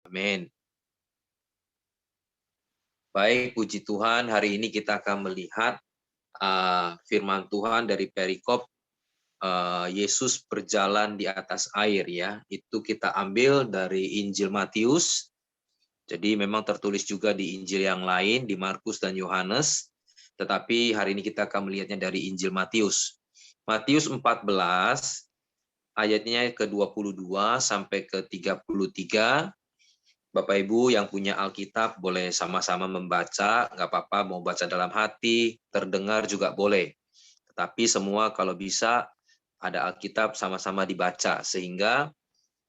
Amin. Baik, puji Tuhan, hari ini kita akan melihat firman Tuhan dari perikop Yesus berjalan di atas air ya. Itu kita ambil dari Injil Matius. Jadi memang tertulis juga di Injil yang lain, di Markus dan Yohanes. Tetapi hari ini kita akan melihatnya dari Injil Matius. Matius 14 ayatnya ke-22 sampai ke-33. Bapak Ibu yang punya Alkitab boleh sama-sama membaca, nggak apa-apa mau baca dalam hati, terdengar juga boleh. Tetapi semua kalau bisa ada Alkitab sama-sama dibaca, sehingga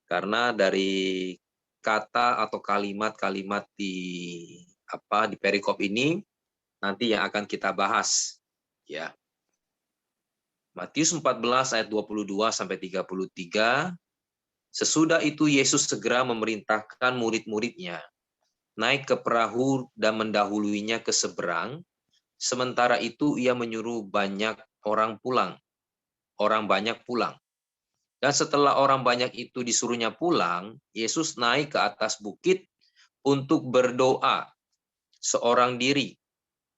karena dari kata atau kalimat-kalimat di perikop ini nanti yang akan kita bahas ya. Matius 14 ayat 22 sampai 33. Sesudah itu Yesus segera memerintahkan murid-muridnya naik ke perahu dan mendahuluinya ke seberang. Sementara itu ia menyuruh orang banyak pulang. Dan setelah orang banyak itu disuruhnya pulang, Yesus naik ke atas bukit untuk berdoa seorang diri.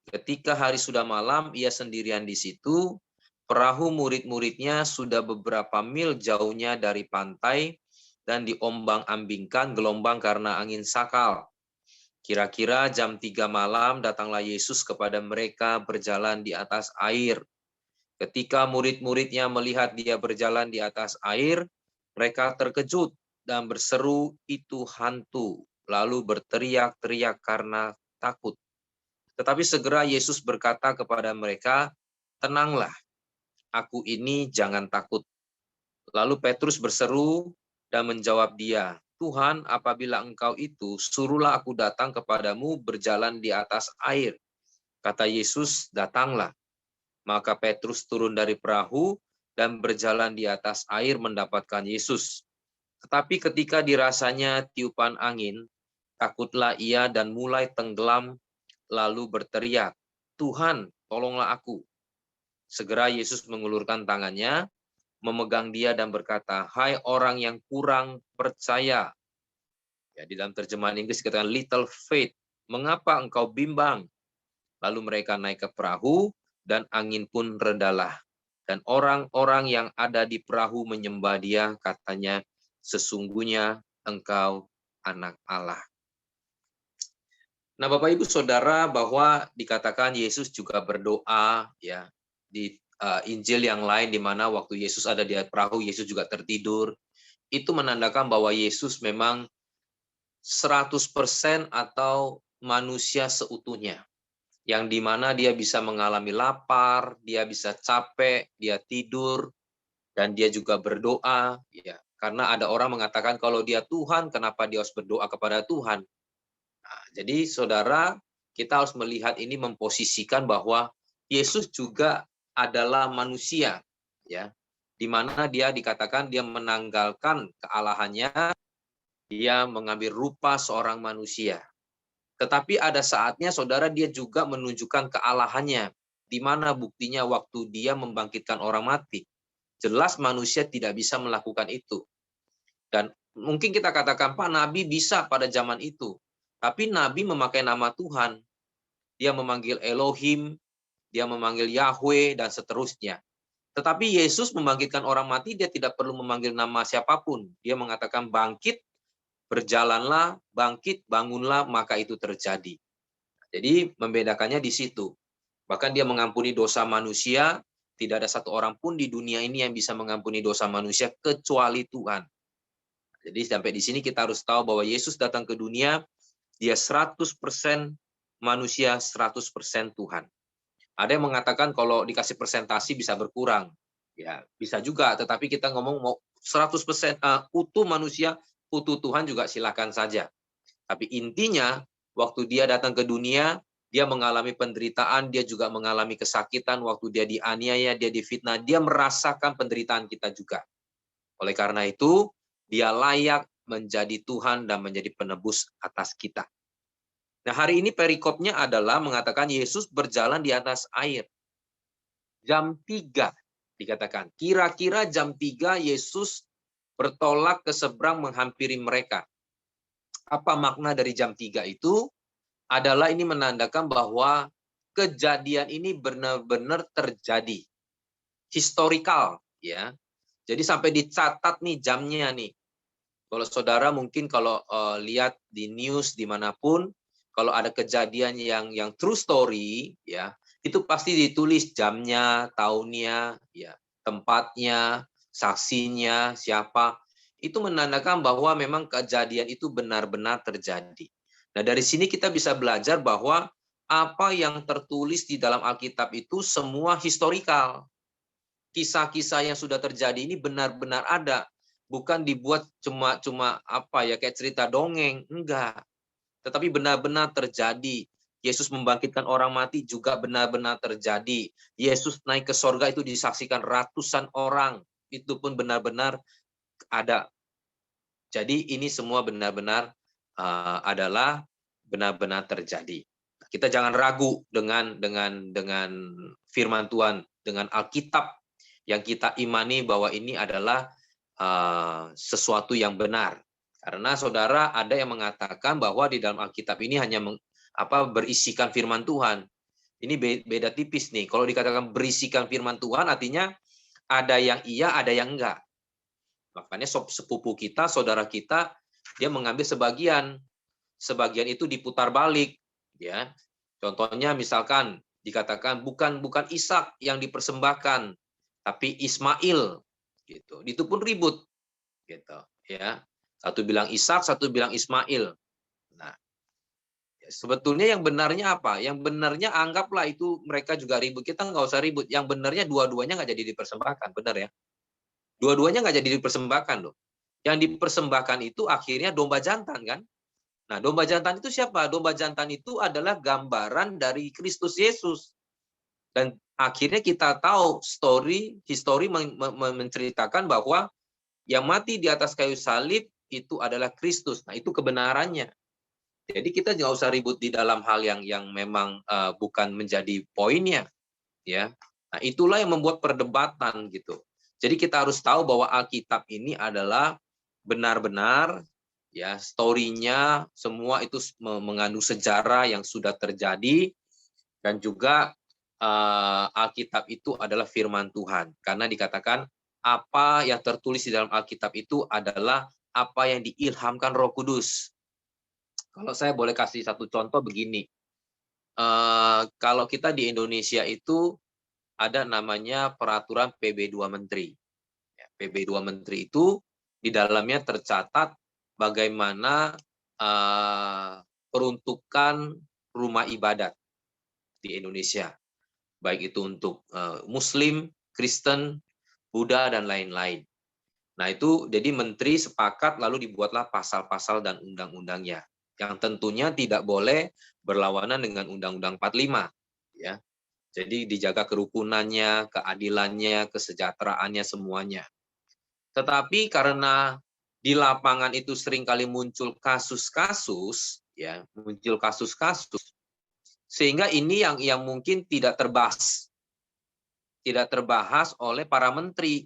Ketika hari sudah malam, ia sendirian di situ. Perahu murid-muridnya sudah beberapa mil jauhnya dari pantai dan diombang-ambingkan gelombang karena angin sakal. Kira-kira jam 3 malam datanglah Yesus kepada mereka berjalan di atas air. Ketika murid-muridnya melihat dia berjalan di atas air, mereka terkejut dan berseru, "Itu hantu!" Lalu berteriak-teriak karena takut. Tetapi segera Yesus berkata kepada mereka, "Tenanglah, aku ini, jangan takut." Lalu Petrus berseru dan menjawab dia, "Tuhan, apabila engkau itu, suruhlah aku datang kepadamu berjalan di atas air." Kata Yesus, "Datanglah." Maka Petrus turun dari perahu dan berjalan di atas air mendapatkan Yesus. Tetapi ketika dirasanya tiupan angin, takutlah ia dan mulai tenggelam, lalu berteriak, "Tuhan, tolonglah aku." Segera Yesus mengulurkan tangannya, memegang dia dan berkata, "Hai orang yang kurang percaya." Ya, di dalam terjemahan Inggris dikatakan little faith. "Mengapa engkau bimbang?" Lalu mereka naik ke perahu dan angin pun redalah. Dan orang-orang yang ada di perahu menyembah dia, katanya, "Sesungguhnya engkau anak Allah." Nah, Bapak Ibu Saudara, bahwa dikatakan Yesus juga berdoa ya di Injil yang lain, di mana waktu Yesus ada di perahu, Yesus juga tertidur. Itu menandakan bahwa Yesus memang 100% atau manusia seutuhnya, yang dimana dia bisa mengalami lapar, dia bisa capek, dia tidur, dan dia juga berdoa. Ya, karena ada orang mengatakan kalau dia Tuhan, kenapa dia harus berdoa kepada Tuhan? Nah, jadi saudara, kita harus melihat ini, memposisikan bahwa Yesus juga adalah manusia, ya, di mana dia dikatakan dia menanggalkan kealahannya, dia mengambil rupa seorang manusia. Tetapi ada saatnya saudara dia juga menunjukkan kealahannya, di mana buktinya waktu dia membangkitkan orang mati. Jelas manusia tidak bisa melakukan itu. Dan mungkin kita katakan, Pak, Nabi bisa pada zaman itu. Tapi Nabi memakai nama Tuhan. Dia memanggil Elohim, dia memanggil Yahweh, dan seterusnya. Tetapi Yesus membangkitkan orang mati, dia tidak perlu memanggil nama siapapun. Dia mengatakan bangkit, berjalanlah, bangkit, bangunlah, maka itu terjadi. Jadi membedakannya di situ. Bahkan dia mengampuni dosa manusia, tidak ada satu orang pun di dunia ini yang bisa mengampuni dosa manusia kecuali Tuhan. Jadi sampai di sini kita harus tahu bahwa Yesus datang ke dunia, dia 100% manusia, 100% Tuhan. Ada yang mengatakan kalau dikasih presentasi bisa berkurang. Ya, bisa juga, tetapi kita ngomong mau 100% utuh manusia, utuh Tuhan juga silakan saja. Tapi intinya, waktu dia datang ke dunia, dia mengalami penderitaan, dia juga mengalami kesakitan, waktu dia dianiaya, dia difitnah, dia merasakan penderitaan kita juga. Oleh karena itu, dia layak menjadi Tuhan dan menjadi penebus atas kita. Nah, hari ini perikopnya adalah mengatakan Yesus berjalan di atas air. Jam 3 dikatakan. Kira-kira jam 3 Yesus bertolak ke seberang menghampiri mereka. Apa makna dari jam 3 itu? Adalah ini menandakan bahwa kejadian ini benar-benar terjadi. Historikal, ya. Jadi sampai dicatat nih jamnya nih. Kalau saudara mungkin kalau lihat di news dimanapun, kalau ada kejadian yang true story, ya, itu pasti ditulis jamnya, tahunnya, ya, tempatnya, saksinya, siapa. Itu menandakan bahwa memang kejadian itu benar-benar terjadi. Nah, dari sini kita bisa belajar bahwa apa yang tertulis di dalam Alkitab itu semua historikal. Kisah-kisah yang sudah terjadi ini benar-benar ada, bukan dibuat cuma apa ya, kayak cerita dongeng, enggak. Tetapi benar-benar terjadi. Yesus membangkitkan orang mati juga benar-benar terjadi. Yesus naik ke sorga itu disaksikan ratusan orang. Itu pun benar-benar ada. Jadi ini semua benar-benar adalah benar-benar terjadi. Kita jangan ragu dengan firman Tuhan, dengan Alkitab yang kita imani bahwa ini adalah sesuatu yang benar. Karena saudara ada yang mengatakan bahwa di dalam Alkitab ini hanya berisikan firman Tuhan. Ini beda tipis nih. Kalau dikatakan berisikan firman Tuhan artinya ada yang iya, ada yang enggak. Makanya sepupu kita, saudara kita, dia mengambil sebagian itu diputar balik, ya. Contohnya misalkan dikatakan bukan Ishak yang dipersembahkan, tapi Ismail, gitu. Itu pun ribut, gitu, ya. Satu bilang Ishak, satu bilang Ismail. Nah, sebetulnya yang benarnya apa? Yang benarnya anggaplah itu mereka juga ribut. Kita nggak usah ribut. Yang benarnya dua-duanya nggak jadi dipersembahkan, benar ya? Dua-duanya nggak jadi dipersembahkan loh. Yang dipersembahkan itu akhirnya domba jantan kan? Nah, domba jantan itu siapa? Domba jantan itu adalah gambaran dari Kristus Yesus. Dan akhirnya kita tahu histori menceritakan bahwa yang mati di atas kayu salib itu adalah Kristus. Nah, itu kebenarannya. Jadi kita nggak usah ribut di dalam hal yang memang bukan menjadi poinnya, ya. Nah, itulah yang membuat perdebatan gitu. Jadi kita harus tahu bahwa Alkitab ini adalah benar-benar, ya, story-nya semua itu mengandung sejarah yang sudah terjadi, dan juga Alkitab itu adalah firman Tuhan. Karena dikatakan apa yang tertulis di dalam Alkitab itu adalah apa yang diilhamkan Roh Kudus. Kalau saya boleh kasih satu contoh begini. Kalau kita di Indonesia itu ada namanya peraturan PB2 Menteri. PB2 Menteri itu di dalamnya tercatat bagaimana peruntukan rumah ibadat di Indonesia. Baik itu untuk Muslim, Kristen, Buddha, dan lain-lain. Nah, itu jadi menteri sepakat lalu dibuatlah pasal-pasal dan undang-undangnya yang tentunya tidak boleh berlawanan dengan Undang-Undang 45, ya. Jadi dijaga kerukunannya, keadilannya, kesejahteraannya semuanya. Tetapi karena di lapangan itu seringkali muncul kasus-kasus, ya, sehingga ini yang mungkin tidak terbahas oleh para menteri,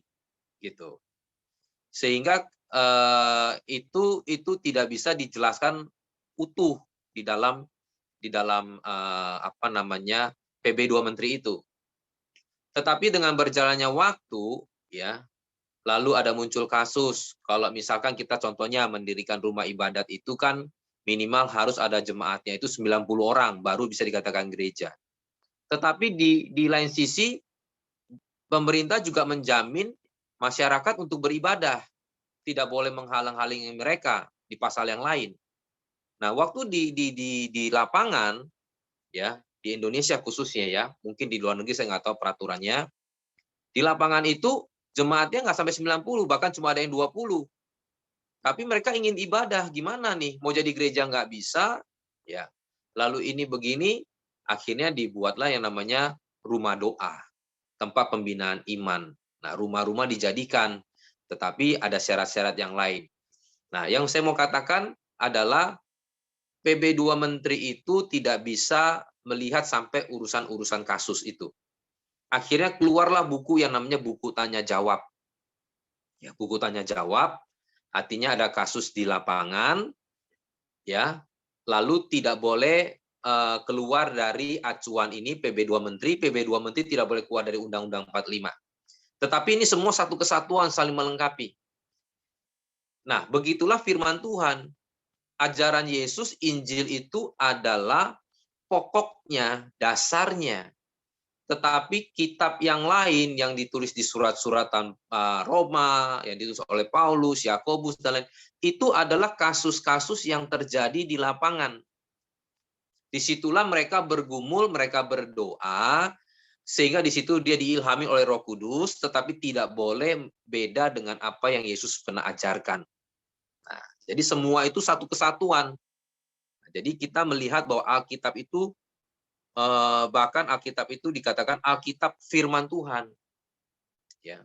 gitu. Sehingga itu tidak bisa dijelaskan utuh di dalam PB2 Menteri itu. Tetapi dengan berjalannya waktu, ya, lalu ada muncul kasus. Kalau misalkan kita contohnya mendirikan rumah ibadat itu kan minimal harus ada jemaatnya itu 90 orang baru bisa dikatakan gereja. Tetapi di lain sisi pemerintah juga menjamin masyarakat untuk beribadah. Tidak boleh menghalang-halangi mereka di pasal yang lain. Nah, waktu di lapangan, ya, di Indonesia khususnya, ya, mungkin di luar negeri saya nggak tahu peraturannya. Di lapangan itu jemaatnya nggak sampai 90, bahkan cuma ada yang 20. Tapi mereka ingin ibadah, gimana nih? Mau jadi gereja nggak bisa, ya. Lalu ini begini, akhirnya dibuatlah yang namanya rumah doa, tempat pembinaan iman. Nah, rumah-rumah dijadikan, tetapi ada syarat-syarat yang lain. Nah, yang saya mau katakan adalah PB2 Menteri itu tidak bisa melihat sampai urusan-urusan kasus itu. Akhirnya keluarlah buku yang namanya buku tanya jawab. Ya, buku tanya jawab artinya ada kasus di lapangan, ya. Lalu tidak boleh keluar dari acuan ini PB2 Menteri, PB2 Menteri tidak boleh keluar dari Undang-Undang 45. Tetapi ini semua satu kesatuan saling melengkapi. Nah, begitulah firman Tuhan. Ajaran Yesus, Injil itu adalah pokoknya, dasarnya. Tetapi kitab yang lain yang ditulis di surat-suratan Roma, yang ditulis oleh Paulus, Yakobus, dan lain, itu adalah kasus-kasus yang terjadi di lapangan. Disitulah mereka bergumul, mereka berdoa, sehingga di situ dia diilhami oleh Roh Kudus, tetapi tidak boleh beda dengan apa yang Yesus pernah ajarkan. Nah, jadi semua itu satu kesatuan. Jadi kita melihat bahwa Alkitab itu, bahkan Alkitab itu dikatakan Alkitab firman Tuhan. Ya,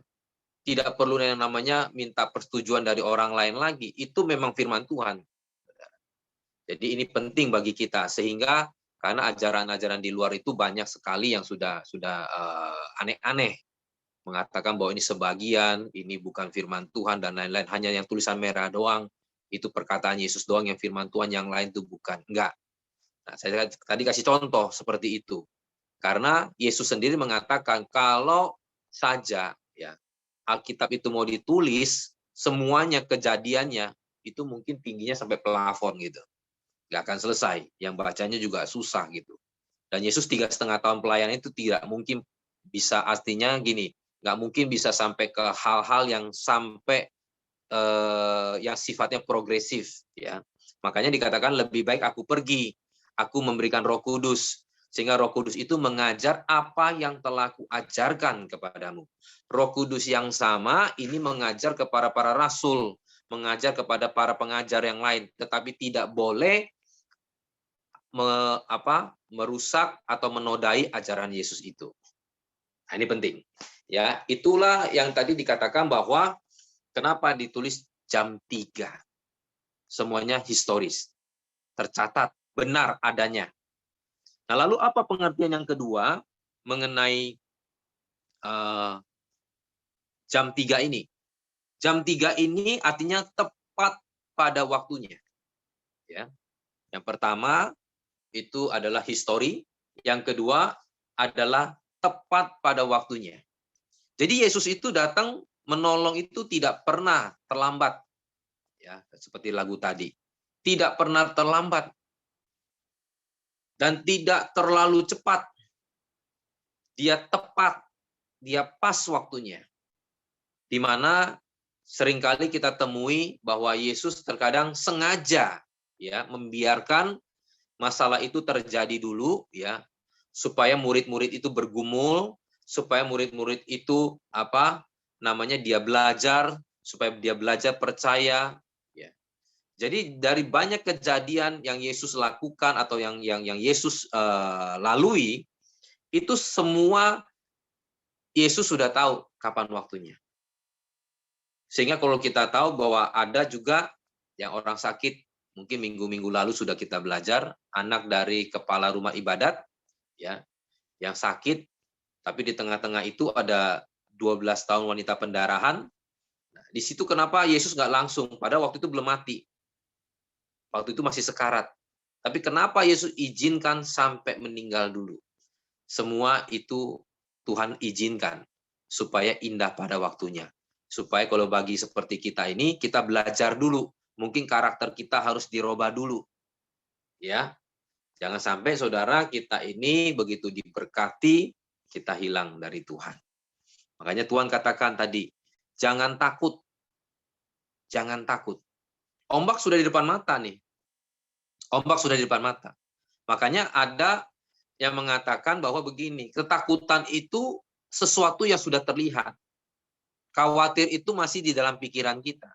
tidak perlu yang namanya minta persetujuan dari orang lain lagi. Itu memang firman Tuhan. Jadi ini penting bagi kita, sehingga karena ajaran-ajaran di luar itu banyak sekali yang sudah aneh-aneh, mengatakan bahwa ini sebagian, ini bukan firman Tuhan dan lain-lain, hanya yang tulisan merah doang, itu perkataan Yesus doang yang firman Tuhan, yang lain itu bukan. Enggak. Nah, saya tadi kasih contoh seperti itu. Karena Yesus sendiri mengatakan kalau saja ya Alkitab itu mau ditulis, semuanya kejadiannya itu mungkin tingginya sampai plafon gitu. Nggak akan selesai. Yang bacanya juga susah gitu. Dan Yesus 3,5 tahun pelayanan itu tidak mungkin bisa, artinya gini, nggak mungkin bisa sampai ke hal-hal yang sampai yang sifatnya progresif ya. Makanya dikatakan lebih baik aku pergi, aku memberikan Roh Kudus, sehingga Roh Kudus itu mengajar apa yang telah kuajarkan kepadamu. Roh Kudus yang sama ini mengajar kepada para rasul, mengajar kepada para pengajar yang lain, tetapi tidak boleh merusak atau menodai ajaran Yesus itu. Nah, ini penting. Ya, itulah yang tadi dikatakan bahwa kenapa ditulis jam 3. Semuanya historis. Tercatat, benar adanya. Nah, lalu apa pengertian yang kedua mengenai jam 3 ini? Jam 3 ini artinya tepat pada waktunya. Ya. Yang pertama itu adalah histori, yang kedua adalah tepat pada waktunya. Jadi Yesus itu datang menolong itu tidak pernah terlambat. Ya, seperti lagu tadi. Tidak pernah terlambat. Dan tidak terlalu cepat. Dia tepat, dia pas waktunya. Di mana seringkali kita temui bahwa Yesus terkadang sengaja ya membiarkan masalah itu terjadi dulu ya, supaya murid-murid itu bergumul, supaya murid-murid itu dia belajar, supaya dia belajar percaya ya. Jadi dari banyak kejadian yang Yesus lakukan atau yang Yesus lalui, itu semua Yesus sudah tahu kapan waktunya. Sehingga kalau kita tahu bahwa ada juga yang orang sakit, mungkin minggu-minggu lalu sudah kita belajar, anak dari kepala rumah ibadat ya, yang sakit, tapi di tengah-tengah itu ada 12 tahun wanita pendarahan. Nah, di situ kenapa Yesus nggak langsung, padahal waktu itu belum mati. Waktu itu masih sekarat. Tapi kenapa Yesus izinkan sampai meninggal dulu? Semua itu Tuhan izinkan supaya indah pada waktunya. Supaya kalau bagi seperti kita ini, kita belajar dulu. Mungkin karakter kita harus dirubah dulu. Ya, jangan sampai saudara kita ini begitu diberkati, kita hilang dari Tuhan. Makanya Tuhan katakan tadi, jangan takut. Jangan takut. Ombak sudah di depan mata nih. Ombak sudah di depan mata. Makanya ada yang mengatakan bahwa begini, ketakutan itu sesuatu yang sudah terlihat. Khawatir itu masih di dalam pikiran kita.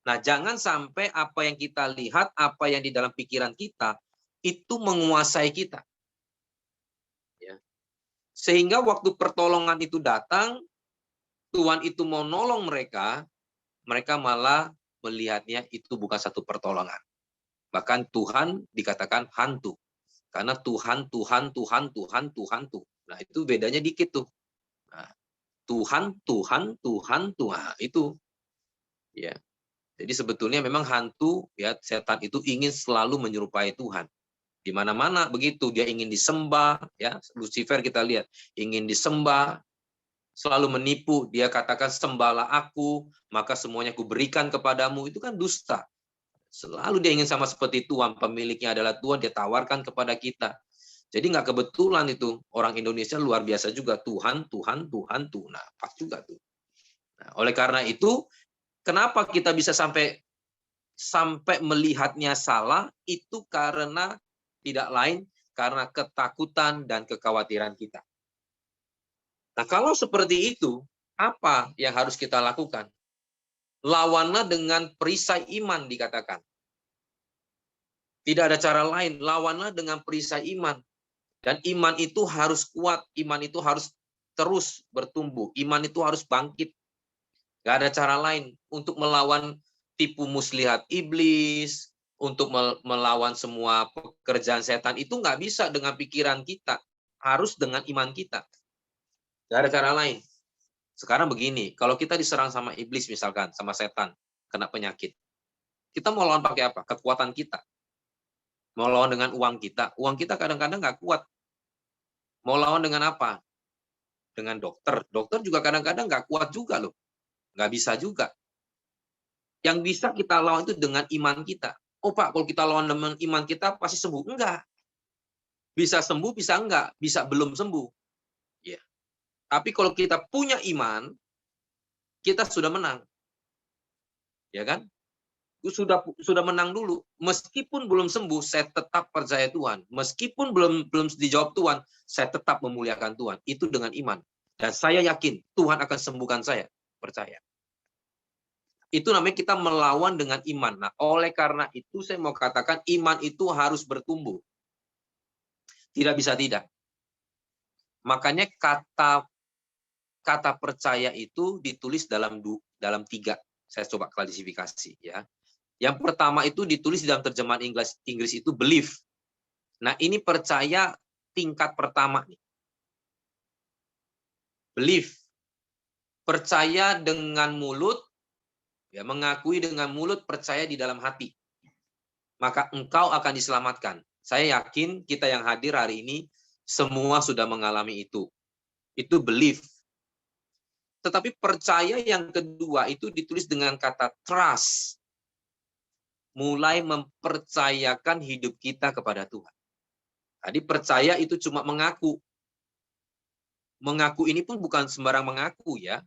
Nah, jangan sampai apa yang kita lihat, apa yang di dalam pikiran kita, itu menguasai kita. Ya. Sehingga waktu pertolongan itu datang, Tuhan itu mau nolong mereka, mereka malah melihatnya itu bukan satu pertolongan. Bahkan Tuhan dikatakan hantu. Karena Tuhan. Nah, itu bedanya dikit tuh. Nah, Tuhan, Tuhan. Nah, itu. Ya. Jadi sebetulnya memang hantu, ya, setan itu ingin selalu menyerupai Tuhan. Di mana-mana begitu, dia ingin disembah, ya. Lucifer kita lihat ingin disembah, selalu menipu. Dia katakan sembahlah aku, maka semuanya aku berikan kepadamu. Itu kan dusta. Selalu dia ingin sama seperti Tuhan, pemiliknya adalah Tuhan, dia tawarkan kepada kita. Jadi nggak kebetulan itu orang Indonesia luar biasa juga, Tuhan, Tuhan, Tuhan, Tuhan. Nah, pas juga tuh. Nah, oleh karena itu, kenapa kita bisa sampai melihatnya salah? Itu karena tidak lain karena ketakutan dan kekhawatiran kita. Nah, kalau seperti itu, apa yang harus kita lakukan? Lawanlah dengan perisai iman, dikatakan. Tidak ada cara lain, lawanlah dengan perisai iman. Dan iman itu harus kuat, iman itu harus terus bertumbuh, iman itu harus bangkit. Gak ada cara lain untuk melawan tipu muslihat iblis, untuk melawan semua pekerjaan setan. Itu nggak bisa dengan pikiran kita, harus dengan iman kita. Gak ada cara lain. Sekarang begini, kalau kita diserang sama iblis misalkan, sama setan, kena penyakit. Kita mau lawan pakai apa? Kekuatan kita. Mau lawan dengan uang kita kadang-kadang nggak kuat. Mau lawan dengan apa? Dengan dokter. Dokter juga kadang-kadang nggak kuat juga loh. Nggak bisa juga. Yang bisa kita lawan itu dengan iman kita. Oh Pak, kalau kita lawan dengan iman kita pasti sembuh. Enggak. Bisa sembuh, bisa enggak. Bisa belum sembuh. Ya. Tapi kalau kita punya iman, kita sudah menang. Ya kan? Sudah menang dulu. Meskipun belum sembuh, saya tetap percaya Tuhan. Meskipun belum dijawab Tuhan, saya tetap memuliakan Tuhan. Itu dengan iman. Dan saya yakin Tuhan akan sembuhkan saya. Percaya. Itu namanya kita melawan dengan iman. Nah, oleh karena itu saya mau katakan iman itu harus bertumbuh. Tidak bisa tidak. Makanya kata percaya itu ditulis dalam 3. Saya coba klasifikasi ya. Yang pertama itu ditulis dalam terjemahan Inggris itu believe. Nah, ini percaya tingkat pertama nih. Believe. Percaya dengan mulut, ya, mengakui dengan mulut, percaya di dalam hati. Maka engkau akan diselamatkan. Saya yakin kita yang hadir hari ini semua sudah mengalami itu. Itu believe. Tetapi percaya yang kedua itu ditulis dengan kata trust. Mulai mempercayakan hidup kita kepada Tuhan. Tadi percaya itu cuma mengaku. Mengaku ini pun bukan sembarang mengaku ya.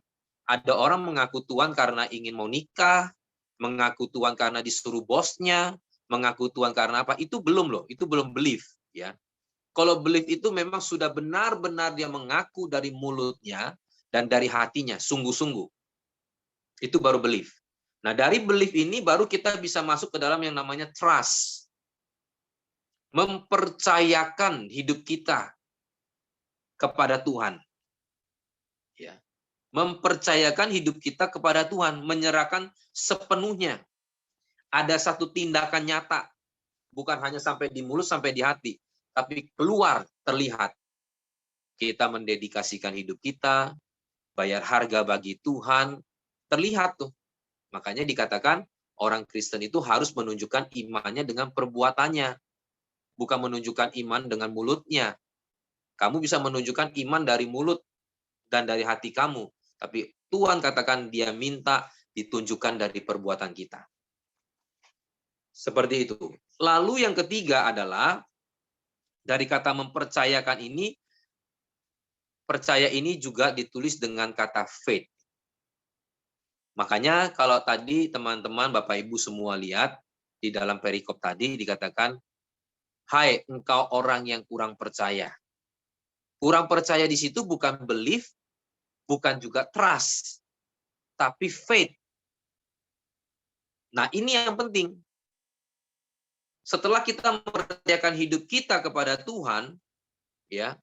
Ada orang mengaku Tuhan karena ingin mau nikah, mengaku Tuhan karena disuruh bosnya, mengaku Tuhan karena apa? Itu belum loh, itu belum believe ya. Kalau believe itu memang sudah benar-benar dia mengaku dari mulutnya dan dari hatinya, sungguh-sungguh. Itu baru believe. Nah, dari believe ini baru kita bisa masuk ke dalam yang namanya trust. Mempercayakan hidup kita kepada Tuhan. Ya. Mempercayakan hidup kita kepada Tuhan, menyerahkan sepenuhnya. Ada satu tindakan nyata, bukan hanya sampai di mulut, sampai di hati, tapi keluar, terlihat. Kita mendedikasikan hidup kita, bayar harga bagi Tuhan, terlihat tuh. Makanya dikatakan orang Kristen itu harus menunjukkan imannya dengan perbuatannya, bukan menunjukkan iman dengan mulutnya. Kamu bisa menunjukkan iman dari mulut dan dari hati kamu, tapi Tuhan katakan dia minta ditunjukkan dari perbuatan kita. Seperti itu. Lalu yang ketiga adalah dari kata mempercayakan ini, percaya ini juga ditulis dengan kata faith. Makanya kalau tadi teman-teman Bapak Ibu semua lihat di dalam perikop tadi dikatakan, hai engkau orang yang kurang percaya. Kurang percaya di situ bukan belief, bukan juga trust, tapi faith. Nah, ini yang penting. Setelah kita mempercayakan hidup kita kepada Tuhan, ya,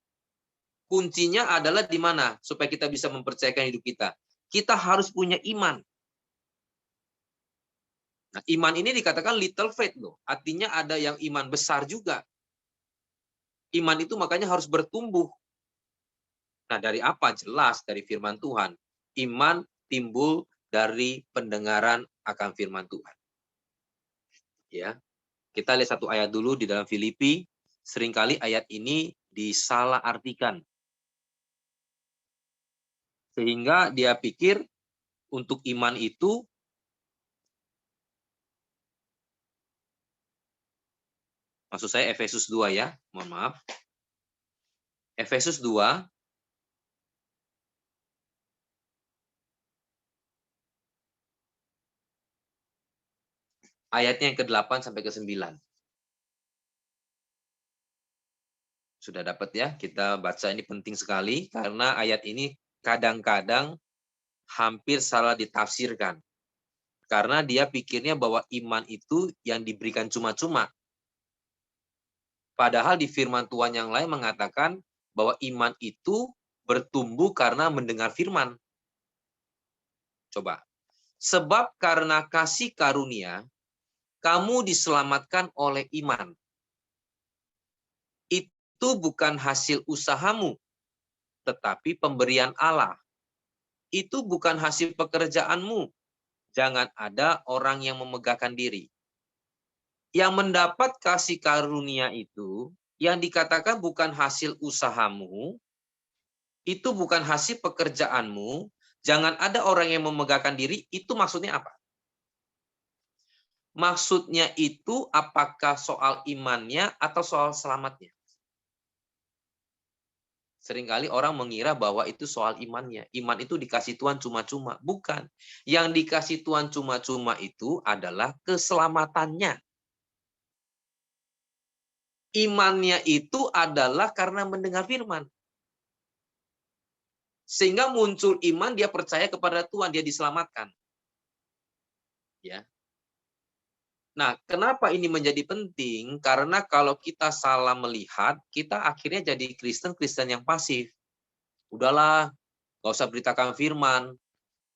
kuncinya adalah di mana supaya kita bisa mempercayakan hidup kita. Kita harus punya iman. Nah, iman ini dikatakan little faith loh. Artinya ada yang iman besar juga. Iman itu makanya harus bertumbuh. Nah, dari apa? Jelas dari firman Tuhan. Iman timbul dari pendengaran akan firman Tuhan. Ya, kita lihat satu ayat dulu di dalam Filipi. Seringkali ayat ini disalahartikan. Sehingga dia pikir untuk iman itu, maksud saya Efesus 2 ya, mohon maaf. Efesus 2, ayatnya yang ke-8 sampai ke-9. Sudah dapat ya? Kita baca, ini penting sekali karena ayat ini kadang-kadang hampir salah ditafsirkan. Karena dia pikirnya bahwa iman itu yang diberikan cuma-cuma. Padahal di firman Tuhan yang lain mengatakan bahwa iman itu bertumbuh karena mendengar firman. Coba. Sebab karena kasih karunia, kamu diselamatkan oleh iman. Itu bukan hasil usahamu, tetapi pemberian Allah. Itu bukan hasil pekerjaanmu. Jangan ada orang yang memegahkan diri. Yang mendapat kasih karunia itu, yang dikatakan bukan hasil usahamu, itu bukan hasil pekerjaanmu, jangan ada orang yang memegahkan diri, itu maksudnya apa? Maksudnya itu apakah soal imannya atau soal selamatnya? Seringkali orang mengira bahwa itu soal imannya. Iman itu dikasih Tuhan cuma-cuma. Bukan. Yang dikasih Tuhan cuma-cuma itu adalah keselamatannya. Imannya itu adalah karena mendengar firman. Sehingga muncul iman, dia percaya kepada Tuhan, dia diselamatkan. Ya. Nah, kenapa ini menjadi penting? Karena kalau kita salah melihat, kita akhirnya jadi Kristen yang pasif. Udahlah, gak usah beritakan firman.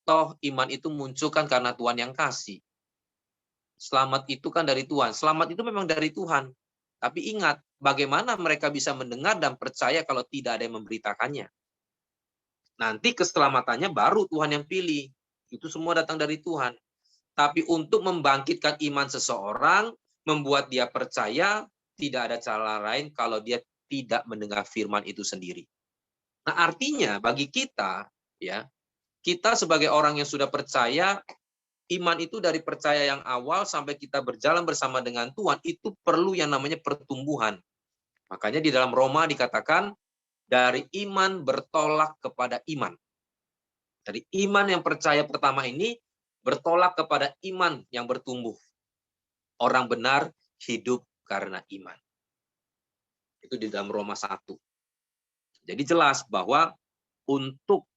Toh iman itu muncul kan karena Tuhan yang kasih. Selamat itu kan dari Tuhan. Selamat itu memang dari Tuhan. Tapi ingat, bagaimana mereka bisa mendengar dan percaya kalau tidak ada yang memberitakannya. Nanti keselamatannya baru Tuhan yang pilih. Itu semua datang dari Tuhan. Tapi untuk membangkitkan iman seseorang, membuat dia percaya, tidak ada cara lain kalau dia tidak mendengar firman itu sendiri. Nah, artinya bagi kita, ya, kita sebagai orang yang sudah percaya, iman itu dari percaya yang awal sampai kita berjalan bersama dengan Tuhan, itu perlu yang namanya pertumbuhan. Makanya di dalam Roma dikatakan, dari iman bertolak kepada iman. Dari iman yang percaya pertama ini, bertolak kepada iman yang bertumbuh. Orang benar hidup karena iman. Itu di dalam Roma 1. Jadi jelas bahwa untuk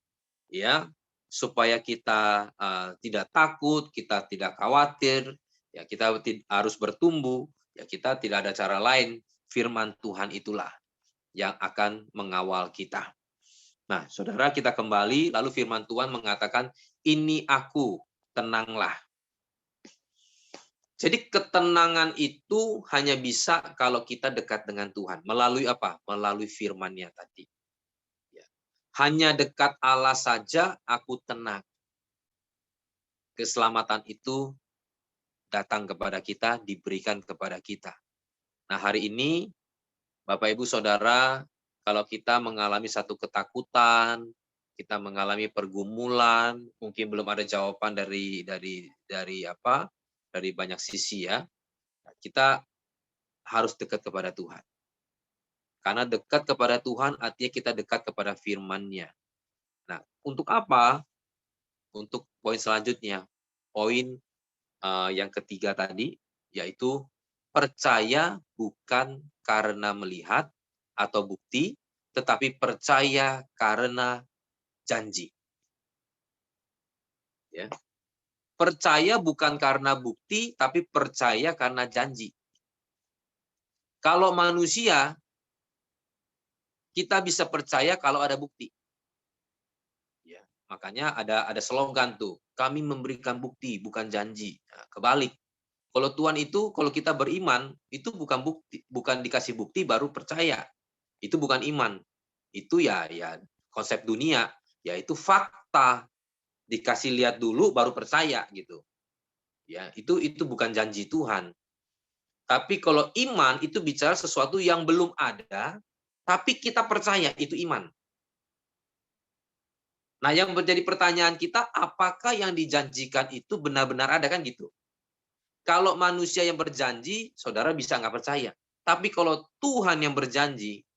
ya supaya kita tidak takut, kita tidak khawatir, ya kita harus bertumbuh, ya kita tidak ada cara lain, firman Tuhan itulah yang akan mengawal kita. Nah, saudara, kita kembali, lalu firman Tuhan mengatakan, ini aku, tenanglah. Jadi ketenangan itu hanya bisa kalau kita dekat dengan Tuhan. Melalui apa? Melalui firman-Nya tadi. Hanya dekat Allah saja aku tenang. Keselamatan itu datang kepada kita, diberikan kepada kita. Nah, hari ini, Bapak, Ibu, Saudara, kalau kita mengalami satu ketakutan, kita mengalami pergumulan, mungkin belum ada jawaban dari banyak sisi ya. Kita harus dekat kepada Tuhan. Karena dekat kepada Tuhan artinya kita dekat kepada firman-Nya. Nah, untuk apa? Untuk poin selanjutnya. Poin yang ketiga tadi, yaitu percaya bukan karena melihat atau bukti, tetapi percaya karena janji. Ya. Percaya bukan karena bukti, tapi percaya karena janji. Kalau manusia, kita bisa percaya kalau ada bukti. Ya, makanya ada slogan tuh, kami memberikan bukti, bukan janji. Nah, kebalik. Kalau Tuhan itu, kalau kita beriman, itu bukan bukti, bukan dikasih bukti baru percaya. Itu bukan iman. Itu ya konsep dunia, yaitu fakta. dikasih lihat dulu baru percaya gitu. Ya, itu bukan janji Tuhan. Tapi kalau iman itu bicara sesuatu yang belum ada, tapi kita percaya itu iman. Nah, yang menjadi pertanyaan kita, apakah yang dijanjikan itu benar-benar ada kan gitu? Kalau manusia yang berjanji, saudara bisa nggak percaya. Tapi kalau Tuhan yang berjanji,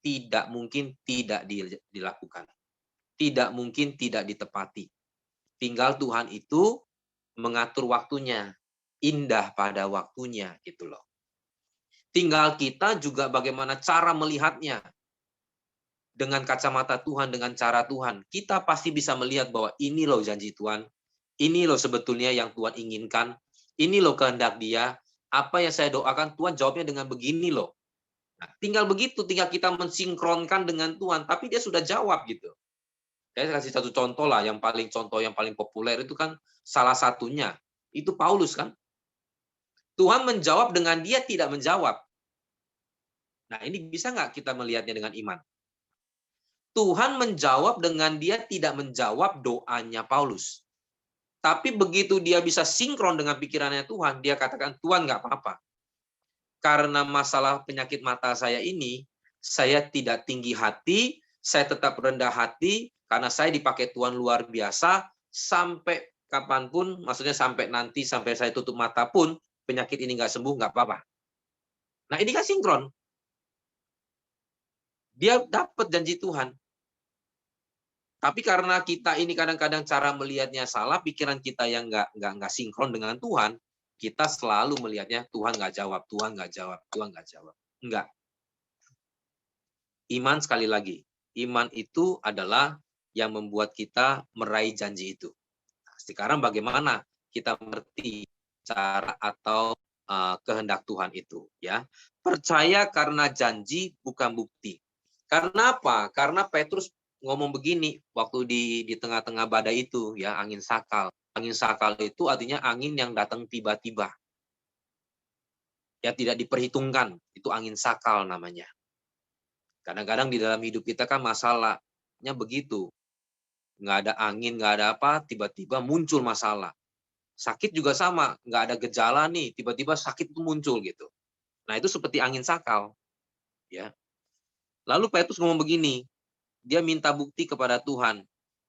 tidak mungkin tidak dilakukan. Tidak mungkin tidak ditepati. Tinggal Tuhan itu mengatur waktunya. Indah pada waktunya gitu loh. Tinggal kita juga bagaimana cara melihatnya. Dengan kacamata Tuhan, dengan cara Tuhan. Kita pasti bisa melihat bahwa ini loh janji Tuhan. Ini loh sebetulnya yang Tuhan inginkan. Ini loh kehendak Dia. Apa yang saya doakan, Tuhan jawabnya dengan begini loh. Nah, tinggal begitu, tinggal kita mensinkronkan dengan Tuhan. Tapi Dia sudah jawab gitu. Saya kasih satu contoh lah, yang paling populer itu kan salah satunya. Itu Paulus kan. Tuhan menjawab dengan Dia tidak menjawab. Nah, ini bisa nggak kita melihatnya dengan iman? Tuhan menjawab dengan Dia tidak menjawab doanya Paulus. Tapi begitu dia bisa sinkron dengan pikirannya Tuhan, dia katakan, Tuhan nggak apa-apa. Karena masalah penyakit mata saya ini, saya tidak tinggi hati, saya tetap rendah hati, karena saya dipakai Tuhan luar biasa, sampai kapanpun, maksudnya sampai nanti, sampai saya tutup mata pun, penyakit ini nggak sembuh, nggak apa-apa. Nah, ini kan sinkron. Dia dapat janji Tuhan. Tapi karena kita ini kadang-kadang cara melihatnya salah, pikiran kita yang nggak sinkron dengan Tuhan, kita selalu melihatnya Tuhan nggak jawab, Tuhan nggak jawab, Tuhan nggak jawab. Enggak. Iman sekali lagi, iman itu adalah yang membuat kita meraih janji itu. Nah, sekarang bagaimana kita mengerti cara atau kehendak Tuhan itu? Ya, percaya karena janji bukan bukti. Karena apa? Karena Petrus ngomong begini waktu di tengah-tengah badai itu ya, angin sakal. Angin sakal itu artinya angin yang datang tiba-tiba. Ya tidak diperhitungkan, itu angin sakal namanya. Kadang-kadang di dalam hidup kita kan masalahnya begitu. Nggak ada angin, nggak ada apa, tiba-tiba muncul masalah. Sakit juga sama, nggak ada gejala nih, tiba-tiba sakit itu muncul gitu. Nah, itu seperti angin sakal. Ya. Lalu Petrus ngomong begini, dia minta bukti kepada Tuhan.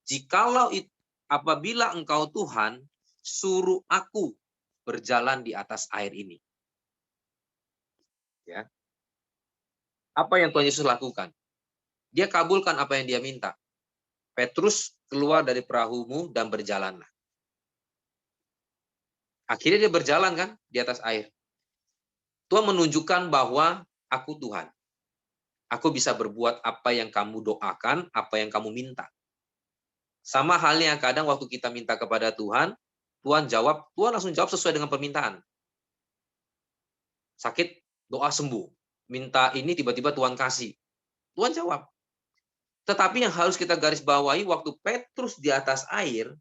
Jikalau apabila engkau Tuhan, suruh aku berjalan di atas air ini. Ya. Apa yang Tuhan Yesus lakukan? Dia kabulkan apa yang dia minta. Petrus keluar dari perahumu dan berjalanlah. Akhirnya dia berjalan kan di atas air. Tuhan menunjukkan bahwa aku Tuhan. Aku bisa berbuat apa yang kamu doakan, apa yang kamu minta. Sama halnya kadang waktu kita minta kepada Tuhan, Tuhan langsung jawab sesuai dengan permintaan. Sakit, doa sembuh. Minta ini tiba-tiba Tuhan kasih. Tuhan jawab. Tetapi yang harus kita garis bawahi waktu Petrus di atas air,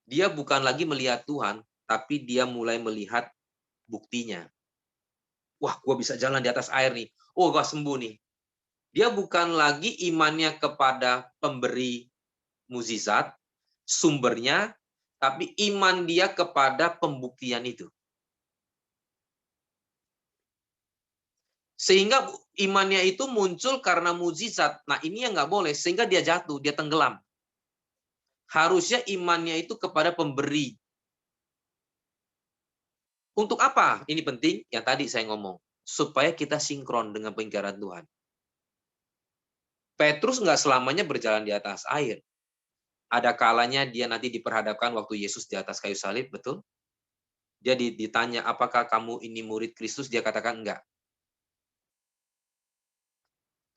dia bukan lagi melihat Tuhan, tapi dia mulai melihat buktinya. Wah, gue bisa jalan di atas air nih. Oh, gue sembuh nih. Dia bukan lagi imannya kepada pemberi mukjizat, sumbernya, tapi iman dia kepada pembuktian itu. Sehingga imannya itu muncul karena mukjizat. Nah, ini yang nggak boleh. Sehingga dia jatuh, dia tenggelam. Harusnya imannya itu kepada pemberi. Untuk apa? Ini penting, yang tadi saya ngomong. Supaya kita sinkron dengan pikiran Tuhan. Petrus nggak selamanya berjalan di atas air. Ada kalanya dia nanti diperhadapkan waktu Yesus di atas kayu salib, betul? Dia ditanya, apakah kamu ini murid Kristus? Dia katakan enggak.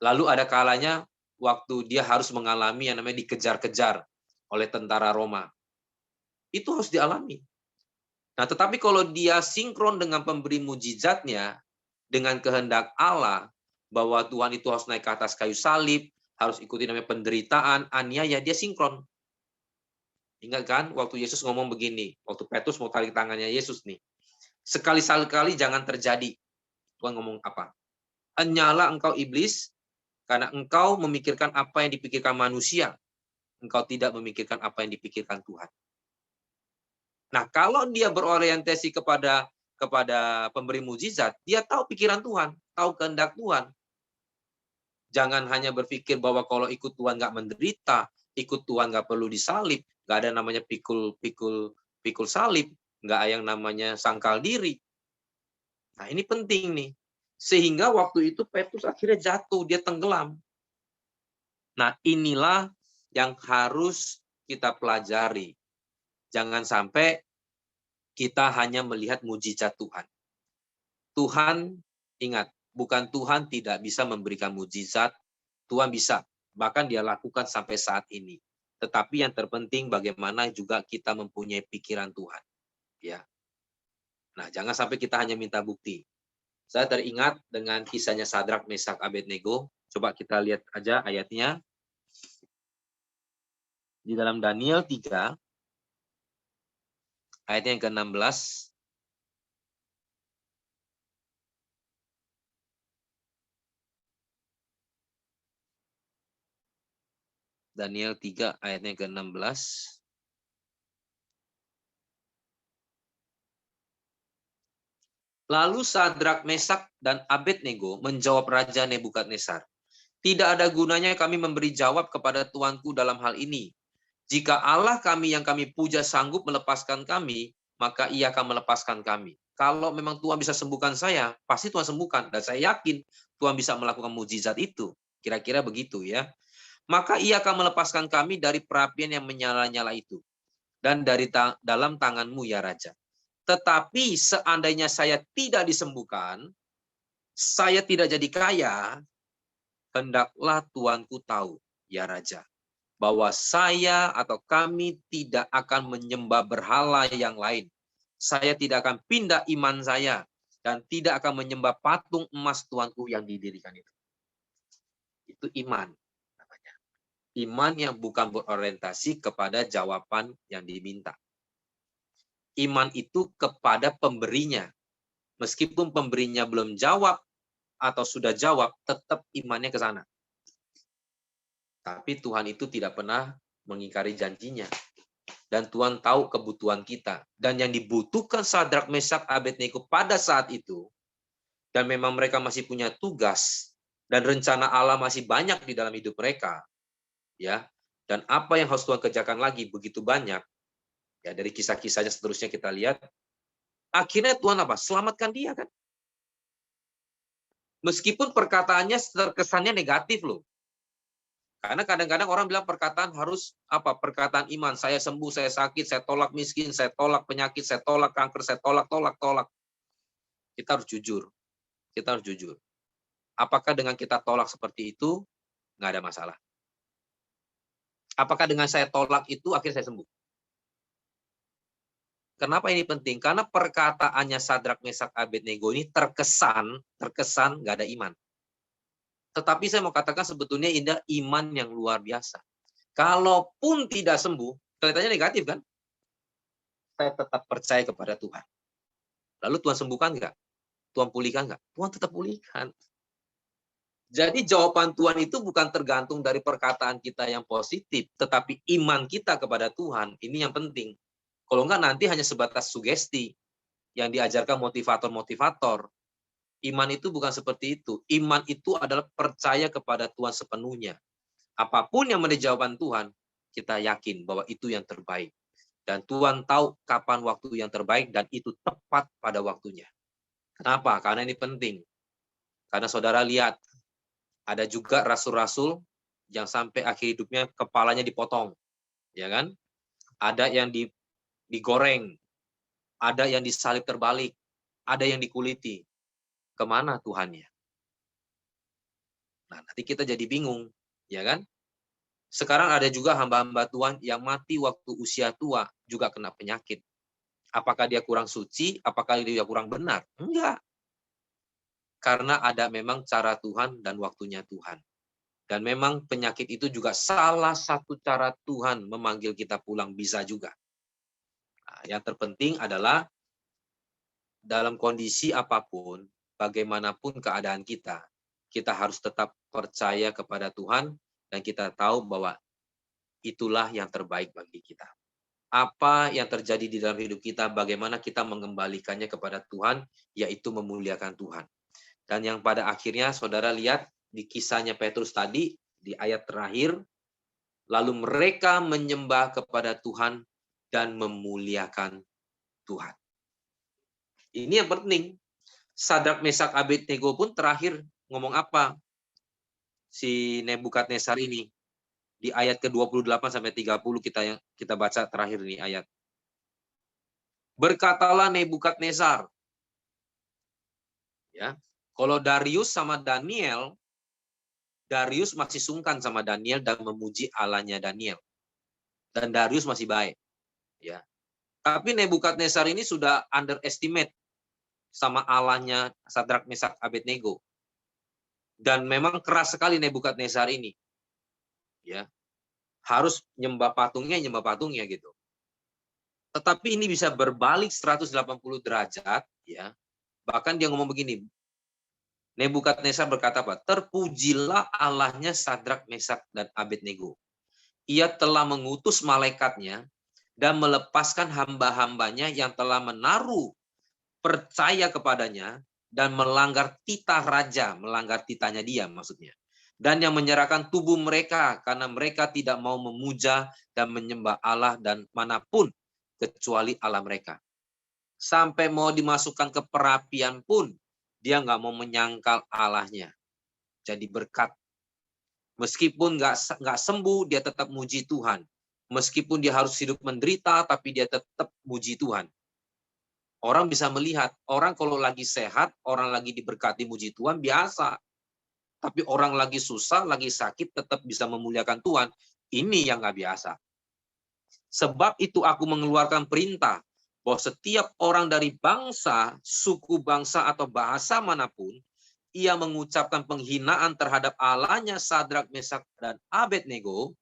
Lalu ada kalanya waktu dia harus mengalami yang namanya dikejar-kejar oleh tentara Roma. Itu harus dialami. Nah, tetapi kalau dia sinkron dengan pemberi mujizatnya, dengan kehendak Allah, bahwa Tuhan itu harus naik ke atas kayu salib, harus ikuti namanya penderitaan, aniaya, dia sinkron. Ingat kan, waktu Yesus ngomong begini, waktu Petrus mau tarik tangannya Yesus nih, sekali-sekali jangan terjadi. Tuhan ngomong apa? Henyalah engkau iblis, karena engkau memikirkan apa yang dipikirkan manusia, engkau tidak memikirkan apa yang dipikirkan Tuhan. Nah, kalau dia berorientasi kepada pemberi mujizat, dia tahu pikiran Tuhan, tahu kehendak Tuhan. Jangan hanya berpikir bahwa kalau ikut Tuhan nggak menderita, ikut Tuhan nggak perlu disalib, nggak ada namanya pikul salib, nggak ada yang namanya sangkal diri. Nah, ini penting nih. Sehingga waktu itu Petrus akhirnya jatuh, dia tenggelam. Nah, inilah yang harus kita pelajari. Jangan sampai kita hanya melihat mujizat Tuhan. Tuhan, ingat, bukan Tuhan tidak bisa memberikan mujizat, Tuhan bisa. Bahkan dia lakukan sampai saat ini. Tetapi yang terpenting bagaimana juga kita mempunyai pikiran Tuhan. Ya. Nah, jangan sampai kita hanya minta bukti. Saya teringat dengan kisahnya Sadrak, Mesak, Abednego. Coba kita lihat aja ayatnya. Di dalam Daniel 3, ayat yang ke-16. Daniel 3, ayat yang ke-16. Lalu Sadrak, Mesak, dan Abednego menjawab Raja Nebukadnezar, "Tidak ada gunanya kami memberi jawab kepada Tuanku dalam hal ini. Jika Allah kami yang kami puja sanggup melepaskan kami, maka ia akan melepaskan kami. Kalau memang Tuhan bisa sembuhkan saya, pasti Tuhan sembuhkan. Dan saya yakin Tuhan bisa melakukan mujizat itu." Kira-kira begitu ya. "Maka ia akan melepaskan kami dari perapian yang menyala-nyala itu. Dan dari dalam tanganmu ya Raja. Tetapi seandainya saya tidak disembuhkan, saya tidak jadi kaya, hendaklah Tuanku tahu, ya Raja, bahwa saya atau kami tidak akan menyembah berhala yang lain. Saya tidak akan pindah iman saya dan tidak akan menyembah patung emas Tuanku yang didirikan itu." Itu iman namanya. Iman yang bukan berorientasi kepada jawaban yang diminta. Iman itu kepada pemberinya. Meskipun pemberinya belum jawab atau sudah jawab, tetap imannya ke sana. Tapi Tuhan itu tidak pernah mengingkari janjinya. Dan Tuhan tahu kebutuhan kita. Dan yang dibutuhkan Sadrak, Mesak, Abednego pada saat itu, dan memang mereka masih punya tugas, dan rencana Allah masih banyak di dalam hidup mereka, ya. Dan apa yang harus Tuhan kerjakan lagi begitu banyak, ya, dari kisah-kisahnya seterusnya kita lihat. Akhirnya Tuhan apa? Selamatkan dia kan. Meskipun perkataannya terkesannya negatif loh. Karena kadang-kadang orang bilang perkataan harus apa? Perkataan iman. Saya sembuh, saya sakit, saya tolak miskin, saya tolak penyakit, saya tolak kanker, saya tolak. Kita harus jujur. Kita harus jujur. Apakah dengan kita tolak seperti itu, nggak ada masalah? Apakah dengan saya tolak itu akhirnya saya sembuh? Kenapa ini penting? Karena perkataannya Sadrak, Mesak, Abednego ini terkesan nggak ada iman. Tetapi saya mau katakan sebetulnya ini iman yang luar biasa. Kalaupun tidak sembuh, kelihatannya negatif kan? Saya tetap percaya kepada Tuhan. Lalu Tuhan sembuhkan nggak? Tuhan pulihkan nggak? Tuhan tetap pulihkan. Jadi jawaban Tuhan itu bukan tergantung dari perkataan kita yang positif, tetapi iman kita kepada Tuhan, ini yang penting. Kalau enggak nanti hanya sebatas sugesti yang diajarkan motivator-motivator. Iman itu bukan seperti itu. Iman itu adalah percaya kepada Tuhan sepenuhnya. Apapun yang menjadi jawaban Tuhan, kita yakin bahwa itu yang terbaik. Dan Tuhan tahu kapan waktu yang terbaik dan itu tepat pada waktunya. Kenapa? Karena ini penting. Karena saudara lihat, ada juga rasul-rasul yang sampai akhir hidupnya kepalanya dipotong. Ya kan? Ada yang digoreng, ada yang disalib terbalik, ada yang dikuliti. Kemana Tuhannya? Nah, nanti kita jadi bingung, ya kan? Sekarang ada juga hamba-hamba Tuhan yang mati waktu usia tua juga kena penyakit. Apakah dia kurang suci? Apakah dia kurang benar? Enggak. Karena ada memang cara Tuhan dan waktunya Tuhan. Dan memang penyakit itu juga salah satu cara Tuhan memanggil kita pulang, bisa juga. Nah, yang terpenting adalah dalam kondisi apapun, bagaimanapun keadaan kita harus tetap percaya kepada Tuhan dan kita tahu bahwa itulah yang terbaik bagi kita. Apa yang terjadi di dalam hidup kita, bagaimana kita mengembalikannya kepada Tuhan, yaitu memuliakan Tuhan. Dan yang pada akhirnya saudara lihat di kisahnya Petrus tadi, di ayat terakhir, lalu mereka menyembah kepada Tuhan dan memuliakan Tuhan. Ini yang penting. Sadrak, Mesak, Abednego pun terakhir ngomong apa? Si Nebukadnezar ini. Di ayat ke-28 sampai 30 kita baca terakhir nih ayat. Berkatalah Nebukadnezar. Ya. Kalau Darius sama Daniel, Darius masih sungkan sama Daniel dan memuji Allahnya Daniel. Dan Darius masih baik. Ya. Tapi Nebukadnezar ini sudah underestimate sama Allahnya Sadrak, Mesak, Abednego. Dan memang keras sekali Nebukadnezar ini. Ya. Harus nyembah patungnya gitu. Tetapi ini bisa berbalik 180 derajat, ya. Bahkan dia ngomong begini, Nebukadnezar berkata apa? Terpujilah Allahnya Sadrak, Mesak, dan Abednego. Ia telah mengutus malaikatnya dan melepaskan hamba-hambanya yang telah menaruh percaya kepadanya dan melanggar titah raja, melanggar titahnya dia maksudnya. Dan yang menyerahkan tubuh mereka karena mereka tidak mau memuja dan menyembah Allah dan manapun kecuali Allah mereka. Sampai mau dimasukkan ke perapian pun, dia nggak mau menyangkal Allahnya. Jadi berkat. Meskipun nggak sembuh, dia tetap muji Tuhan. Meskipun dia harus hidup menderita, tapi dia tetap muji Tuhan. Orang bisa melihat, orang kalau lagi sehat, orang lagi diberkati muji Tuhan, biasa. Tapi orang lagi susah, lagi sakit, tetap bisa memuliakan Tuhan. Ini yang nggak biasa. Sebab itu aku mengeluarkan perintah bahwa setiap orang dari bangsa, suku bangsa atau bahasa manapun, ia mengucapkan penghinaan terhadap Allahnya Sadrak, Mesak, dan Abednego,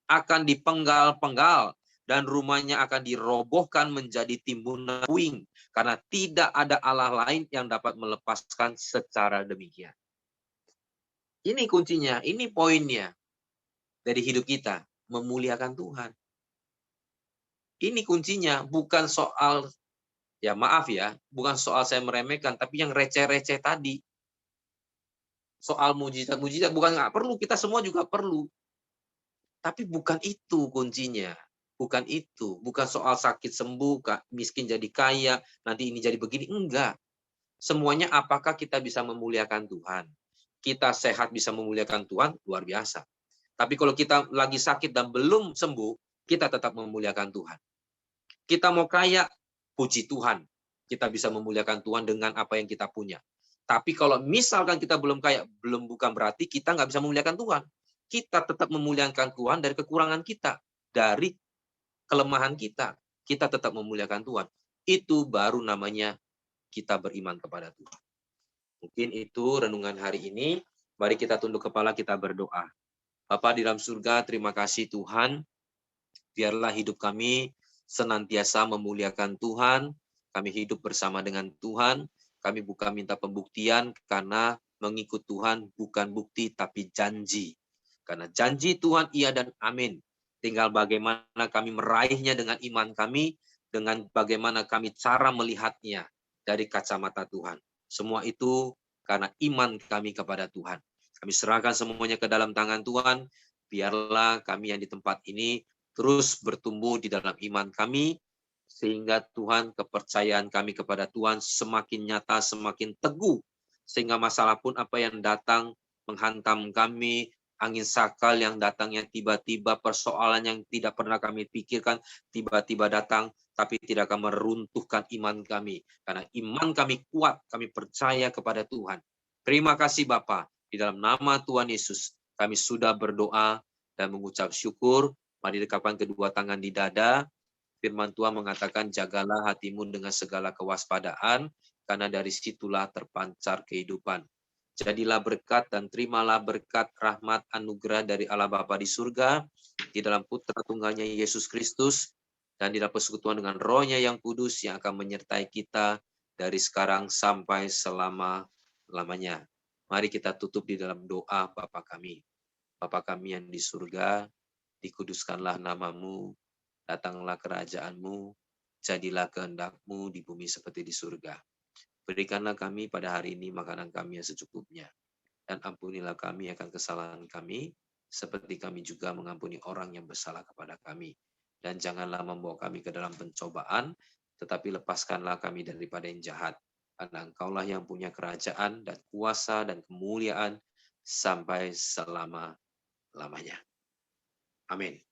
akan dipenggal-penggal dan rumahnya akan dirobohkan menjadi timbunan puing, karena tidak ada Allah lain yang dapat melepaskan secara demikian. Ini kuncinya, ini poinnya dari hidup kita, memuliakan Tuhan. Ini kuncinya, bukan soal, ya maaf ya, bukan soal saya meremehkan, tapi yang receh-receh tadi. Soal mujizat-mujizat, bukan nggak perlu, kita semua juga perlu. Tapi bukan itu kuncinya. Bukan itu. Bukan soal sakit sembuh, miskin jadi kaya, nanti ini jadi begini. Enggak. Semuanya apakah kita bisa memuliakan Tuhan. Kita sehat bisa memuliakan Tuhan, luar biasa. Tapi kalau kita lagi sakit dan belum sembuh, kita tetap memuliakan Tuhan. Kita mau kaya, puji Tuhan. Kita bisa memuliakan Tuhan dengan apa yang kita punya. Tapi kalau misalkan kita belum kaya, bukan berarti kita nggak bisa memuliakan Tuhan. Kita tetap memuliakan Tuhan dari kekurangan kita. Dari kelemahan kita. Kita tetap memuliakan Tuhan. Itu baru namanya kita beriman kepada Tuhan. Mungkin itu renungan hari ini. Mari kita tunduk kepala, kita berdoa. Bapa di dalam surga, terima kasih Tuhan. Biarlah hidup kami senantiasa memuliakan Tuhan. Kami hidup bersama dengan Tuhan. Kami bukan minta pembuktian, karena mengikut Tuhan bukan bukti tapi janji. Karena janji Tuhan iya dan amin. Tinggal bagaimana kami meraihnya dengan iman kami, dengan bagaimana kami cara melihatnya dari kacamata Tuhan. Semua itu karena iman kami kepada Tuhan. Kami serahkan semuanya ke dalam tangan Tuhan. Biarlah kami yang di tempat ini terus bertumbuh di dalam iman kami, sehingga Tuhan, kepercayaan kami kepada Tuhan semakin nyata, semakin teguh. Sehingga masalah pun apa yang datang menghantam kami, angin sakal yang datangnya tiba-tiba, persoalan yang tidak pernah kami pikirkan, tiba-tiba datang, tapi tidak akan meruntuhkan iman kami. Karena iman kami kuat, kami percaya kepada Tuhan. Terima kasih Bapa, di dalam nama Tuhan Yesus, kami sudah berdoa dan mengucap syukur. Mari dekapkan kedua tangan di dada. Firman Tuhan mengatakan, jagalah hatimu dengan segala kewaspadaan, karena dari situlah terpancar kehidupan. Jadilah berkat dan terimalah berkat, rahmat, anugerah dari Allah Bapa di surga, di dalam Putra Tunggalnya Yesus Kristus, dan di dalam persekutuan dengan Roh-Nya yang kudus yang akan menyertai kita dari sekarang sampai selama-lamanya. Mari kita tutup di dalam doa Bapa kami. Bapa kami yang di surga, dikuduskanlah namamu, datanglah kerajaanmu, jadilah kehendak-Mu di bumi seperti di surga. Berikanlah kami pada hari ini makanan kami yang secukupnya, dan ampunilah kami akan kesalahan kami, seperti kami juga mengampuni orang yang bersalah kepada kami. Dan janganlah membawa kami ke dalam pencobaan, tetapi lepaskanlah kami daripada yang jahat. Karena Engkaulah yang punya kerajaan dan kuasa dan kemuliaan sampai selama-lamanya. Amin.